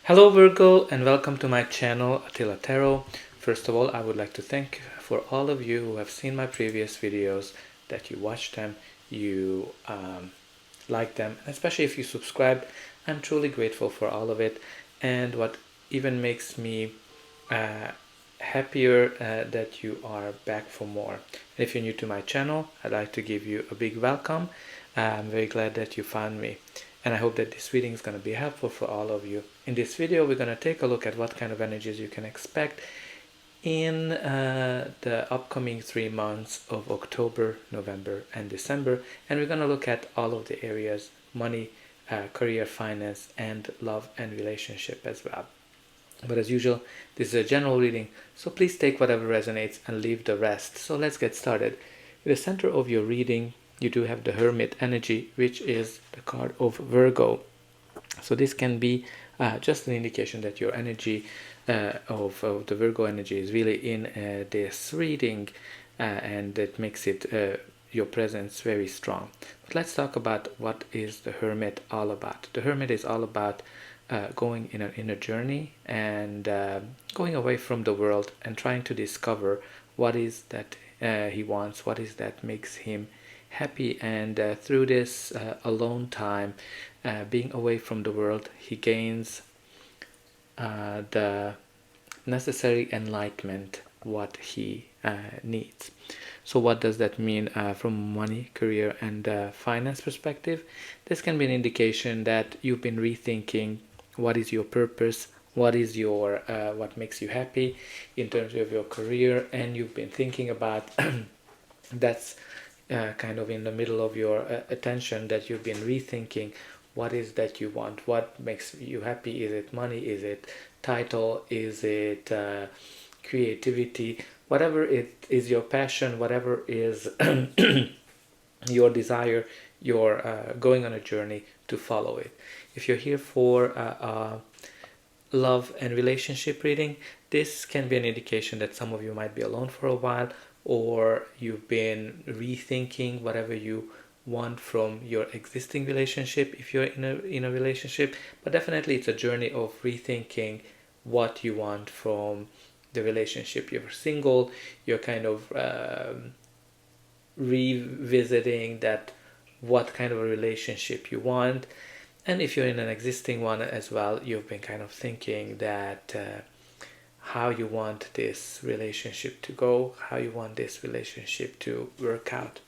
Hello Virgo and welcome to my channel Attila Tarot. First of all, I would like to thank for all of you who have seen my previous videos, that you watched them, you like them, and especially if you subscribed. I'm truly grateful for all of it, and what even makes me happier that you are back for more. And if you're new to my channel, I'd like to give you a big welcome. I'm very glad that you found me, and I hope that this reading is going to be helpful for all of you. In this video, we're going to take a look at what kind of energies you can expect in the upcoming 3 months of October, November, and December, and we're going to look at all of the areas: money, career, finance, and love and relationship as well. But as usual, this is a general reading, so please take whatever resonates and leave the rest. So let's get started. In the center of your reading, you do have the Hermit energy, which is the card of Virgo. So this can be just an indication that your energy of the Virgo energy is really in this reading, and that makes it your presence very strong. But let's talk about what is the Hermit all about. The Hermit is all about going in a journey and going away from the world and trying to discover what is that he wants, what is that makes him happy. And through this alone time, being away from the world, he gains the necessary enlightenment what he needs. So what does that mean from money, career, and finance perspective? This can be an indication that you've been rethinking what is your purpose, what is your what makes you happy in terms of your career, and you've been thinking about that's kind of in the middle of your attention, that you've been rethinking what is that you want, what makes you happy. Is it money? Is it title? Is it creativity? Whatever it is, your passion, whatever is your desire, you're going on a journey to follow it. If you're here for love and relationship reading, this can be an indication that some of you might be alone for a while, or you've been rethinking whatever you want from your existing relationship if you're in a relationship. But definitely it's a journey of rethinking what you want from the relationship. You're single, you're kind of revisiting that, what kind of a relationship you want. And if you're in an existing one as well, you've been kind of thinking that how you want this relationship to go, how you want this relationship to work out.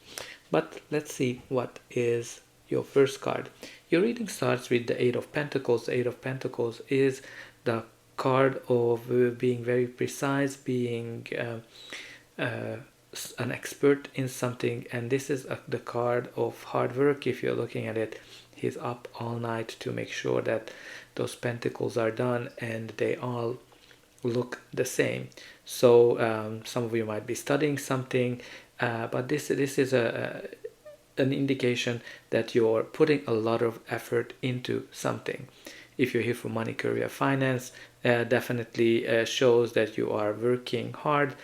But let's see what is your first card. Your reading starts with the Eight of Pentacles. The Eight of Pentacles is the card of being very precise, being an expert in something, and this is the card of hard work. If you're looking at it, he's up all night to make sure that those pentacles are done and they all look the same. So some of you might be studying something, but this is an indication that you're putting a lot of effort into something. If you're here for money, career, finance, definitely shows that you are working hard.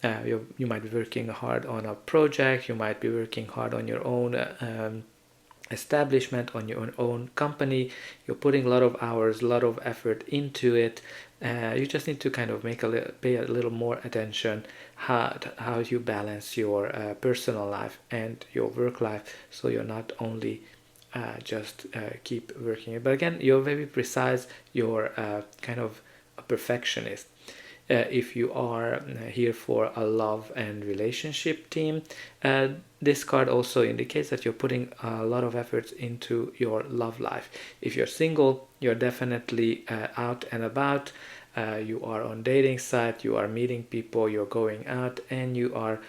You might be working hard on a project, you might be working hard on your own establishment, on your own company. You're putting a lot of hours, a lot of effort into it. You just need to kind of pay a little more attention how you balance your personal life and your work life, so you're not only just keep working it. But again, you're very precise, you're kind of a perfectionist. If you are here for a love and relationship team, this card also indicates that you're putting a lot of efforts into your love life. If you're single, you're definitely out and about. You are on dating site, you are meeting people, you're going out, and you are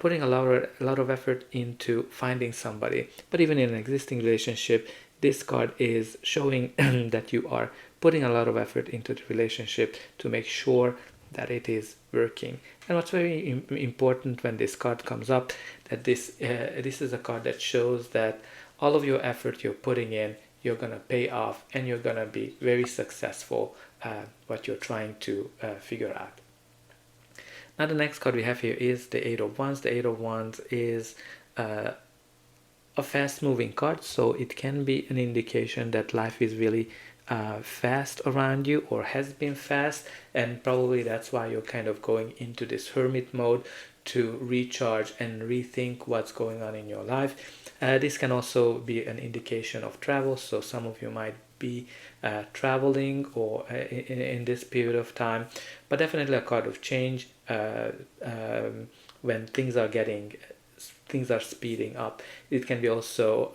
putting a lot of effort into finding somebody. But even in an existing relationship, this card is showing that you are putting a lot of effort into the relationship to make sure that it is working. And what's very important when this card comes up, that this is a card that shows that all of your effort you're putting in, you're gonna pay off, and you're gonna be very successful what you're trying to figure out. Now the next card we have here is the Eight of Wands. The Eight of Wands is a fast moving card, so it can be an indication that life is really fast around you, or has been fast, and probably that's why you're kind of going into this hermit mode to recharge and rethink what's going on in your life. This can also be an indication of travel, so some of you might be traveling or in this period of time, but definitely a card of change when things are speeding up. It can be also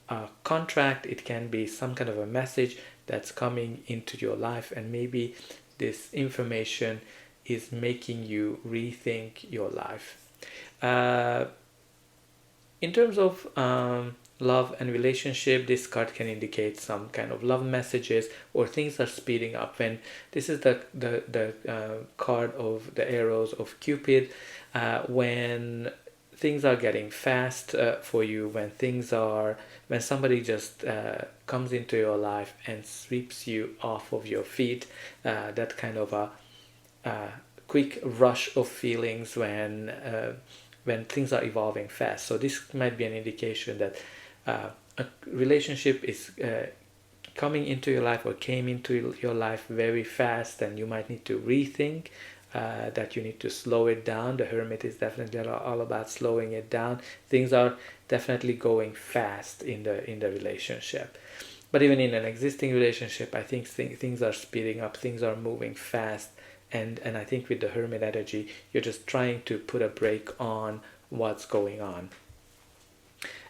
a contract, it can be some kind of a message that's coming into your life, and maybe this information is making you rethink your life. In terms of love and relationship, this card can indicate some kind of love messages, or things are speeding up. When this is the card of the arrows of Cupid, when things are getting fast for you, when somebody just comes into your life and sweeps you off of your feet, that kind of a quick rush of feelings when things are evolving fast. So this might be an indication that a relationship is coming into your life, or came into your life very fast, and you might need to rethink that you need to slow it down. The Hermit is definitely all about slowing it down. Things are definitely going fast in the relationship. But even in an existing relationship, I think things are speeding up, things are moving fast, and I think with the Hermit energy, you're just trying to put a break on what's going on.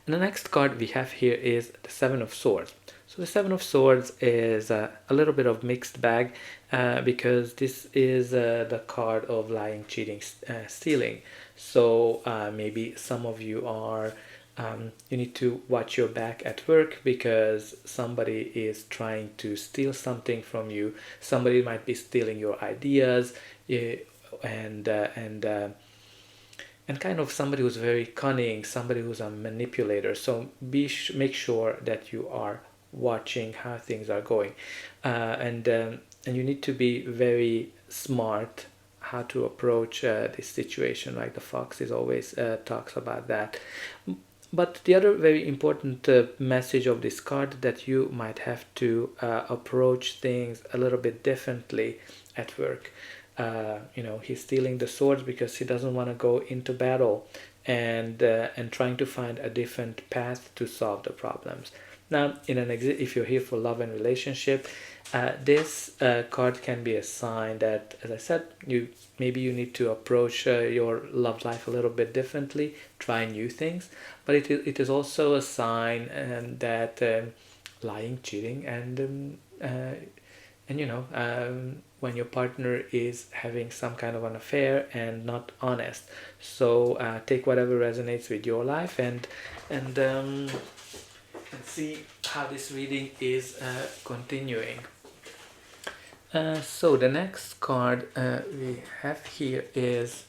And the next card we have here is the Seven of Swords. So the Seven of Swords is a little bit of mixed bag because this is the card of lying, cheating, stealing. So maybe some of you are you need to watch your back at work because somebody is trying to steal something from you. Somebody might be stealing your ideas, and kind of somebody who's very cunning, somebody who's a manipulator. So make sure that you are watching how things are going, and you need to be very smart how to approach this situation. Like the fox is always talks about that. But the other very important message of this card, that you might have to approach things a little bit differently at work. He's stealing the swords because he doesn't want to go into battle, and trying to find a different path to solve the problems. Now, if you're here for love and relationship, this card can be a sign that, as I said, maybe you need to approach your love life a little bit differently, try new things. But it is also a sign that lying, cheating, and when your partner is having some kind of an affair and not honest. So take whatever resonates with your life, and see how this reading is continuing. So the next card we have here is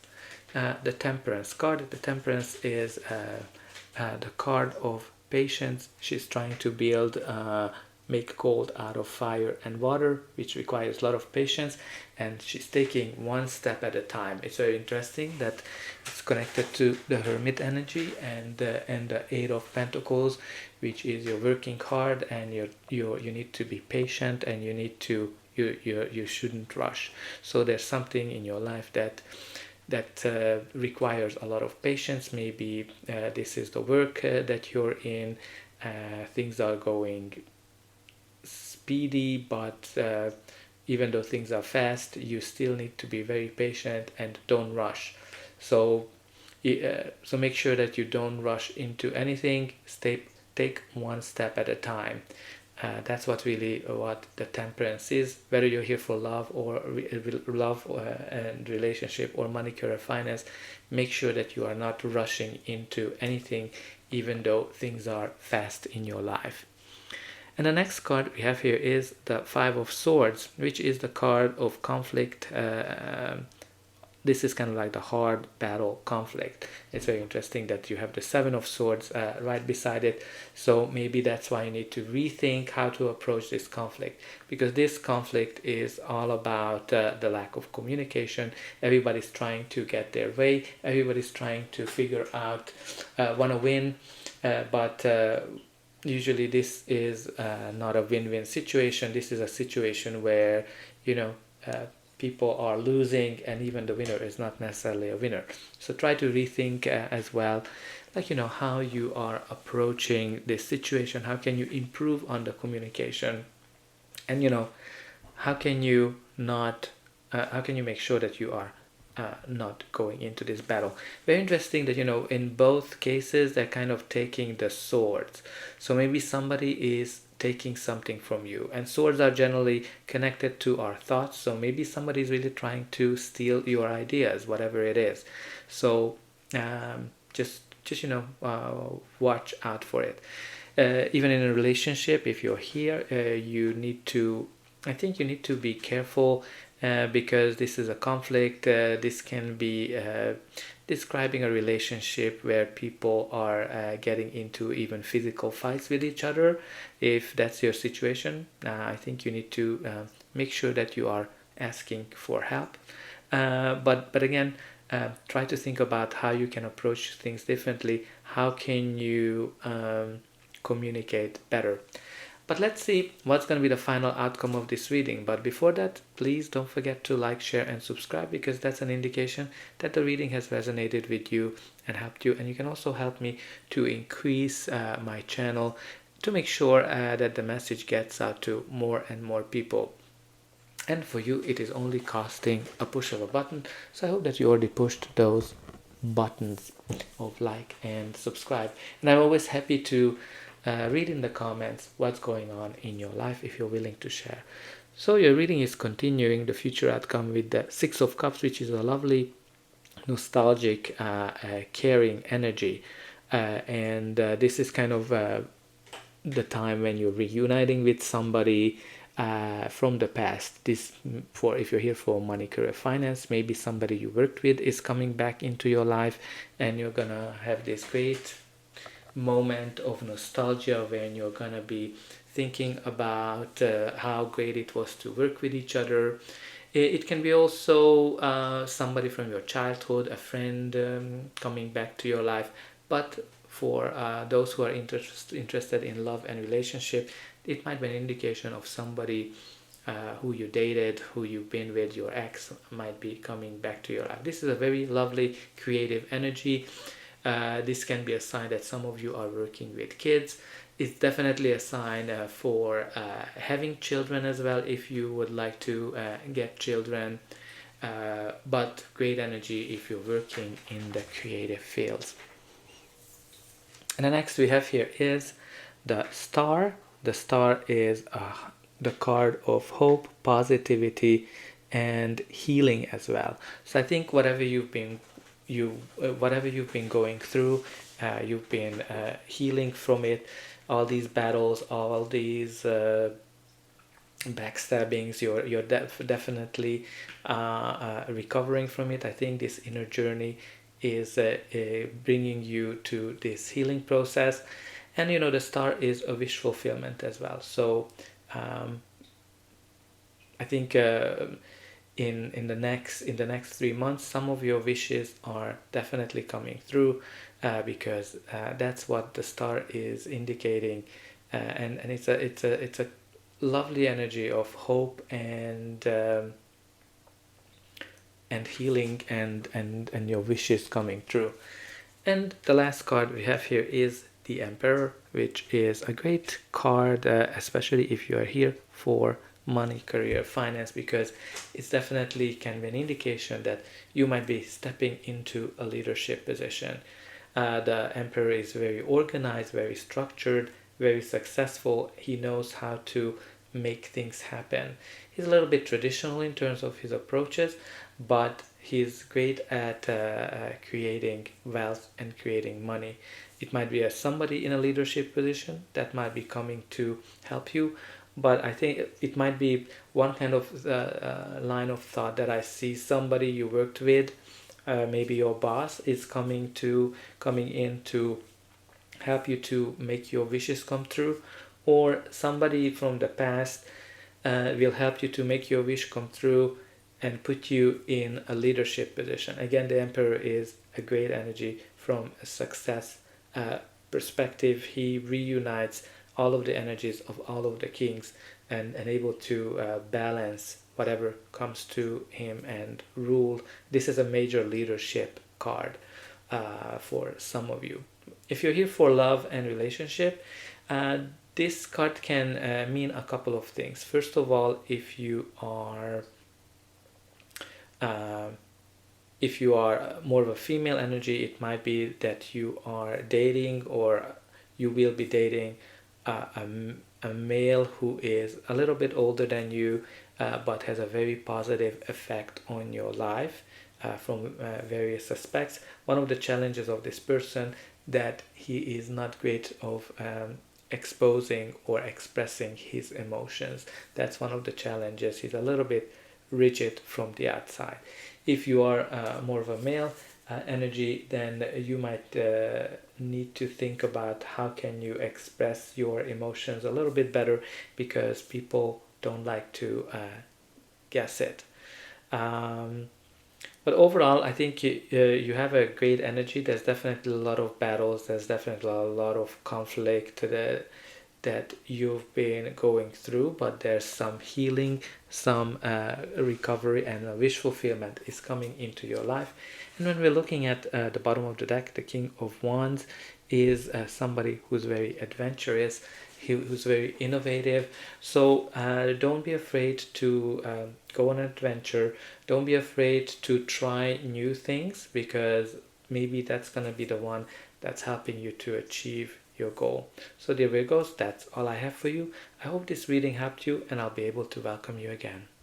the Temperance card. The Temperance is the card of patience. She's trying to make gold out of fire and water, which requires a lot of patience, and she's taking one step at a time. It's very interesting that it's connected to the Hermit energy and the Eight of Pentacles, which is you're working hard and you need to be patient, and you shouldn't rush. So there's something in your life that requires a lot of patience. Maybe this is the work that you're in. Things are going speedy, but even though things are fast, you still need to be very patient and don't rush. So make sure that you don't rush into anything. Take one step at a time. That's what the Temperance is. Whether you're here for love and relationship, or money, career, finance, make sure that you are not rushing into anything, even though things are fast in your life. And the next card we have here is the Five of Swords, which is the card of conflict. This is kind of like the hard battle conflict. It's very interesting that you have the Seven of Swords right beside it. So maybe that's why you need to rethink how to approach this conflict, because this conflict is all about the lack of communication. Everybody's trying to get their way. Everybody's trying to figure out, want to win, but usually this is not a win-win situation. This is a situation where, you know, people are losing, and even the winner is not necessarily a winner. So try to rethink as well, like, you know, how you are approaching this situation. How can you improve on the communication? And, you know, how can you not how can you make sure that you are not going into this battle? Very interesting that, you know, in both cases they're kind of taking the swords. So maybe somebody is taking something from you, and swords are generally connected to our thoughts. So maybe somebody is really trying to steal your ideas, whatever it is. So just you know, watch out for it. Even in a relationship, if you're here, you need to, I think you need to be careful, because this is a conflict. This can be describing a relationship where people are getting into even physical fights with each other. If that's your situation, I think you need to make sure that you are asking for help. But again, try to think about how you can approach things differently. How can you communicate better? But let's see what's going to be the final outcome of this reading. But before that, please don't forget to like, share, and subscribe, because that's an indication that the reading has resonated with you and helped you. And you can also help me to increase my channel to make sure that the message gets out to more and more people. And for you, it is only costing a push of a button. So I hope that you already pushed those buttons of like and subscribe. And I'm always happy to read in the comments what's going on in your life if you're willing to share. So your reading is continuing the future outcome with the Six of Cups, which is a lovely, nostalgic, caring energy. And this is kind of the time when you're reuniting with somebody from the past. This, for if you're here for money, career, finance, maybe somebody you worked with is coming back into your life, and you're gonna have this great moment of nostalgia when you're gonna be thinking about how great it was to work with each other. It can be also somebody from your childhood, a friend coming back to your life. But for those who are interested in love and relationship, it might be an indication of somebody who you dated, who you've been with, your ex might be coming back to your life. This is a very lovely, creative energy. This can be a sign that some of you are working with kids. It's definitely a sign for having children as well, if you would like to get children. But great energy if you're working in the creative fields. And the next we have here is the Star. The Star is the card of hope, positivity, and healing as well. So I think whatever you've been going through, you've been healing from it. All these battles, all these backstabbings, you're definitely recovering from it. I think this inner journey is bringing you to this healing process. And you know, the Star is a wish fulfillment as well. So I think in the next 3 months, some of your wishes are definitely coming through, because that's what the Star is indicating, and it's a lovely energy of hope and healing and your wishes coming true. And the last card we have here is the Emperor, which is a great card, especially if you are here for money, career, finance, because it's definitely can be an indication that you might be stepping into a leadership position. The Emperor is very organized, very structured, very successful. He knows how to make things happen. He's a little bit traditional in terms of his approaches, but he's great at creating wealth and creating money. It might be somebody in a leadership position that might be coming to help you, but I think it might be one kind of line of thought that I see somebody you worked with, maybe your boss is coming in to help you to make your wishes come true, or somebody from the past will help you to make your wish come true and put you in a leadership position. Again, the Emperor is a great energy from a success perspective. He reunites all of the energies of all of the kings, and able to balance whatever comes to him and rule. This is a major leadership card for some of you. If you're here for love and relationship, this card can mean a couple of things. First of all, if you are uh, more of a female energy, it might be that you are dating, or you will be dating a male who is a little bit older than you, but has a very positive effect on your life from various aspects. One of the challenges of this person, that he is not great of exposing or expressing his emotions. That's one of the challenges. He's a little bit rigid from the outside. If you are more of a male energy, then you might need to think about how can you express your emotions a little bit better, because people don't like to guess it. But overall, I think you have a great energy. There's definitely a lot of battles. There's definitely a lot of conflict that you've been going through, but there's some healing, some recovery, and a wish fulfillment is coming into your life. And when we're looking at the bottom of the deck, the King of Wands is somebody who's very adventurous, who's very innovative. So don't be afraid to go on an adventure. Don't be afraid to try new things, because maybe that's going to be the one that's helping you to achieve your goal. So dear Virgos, that's all I have for you. I hope this reading helped you, and I'll be able to welcome you again.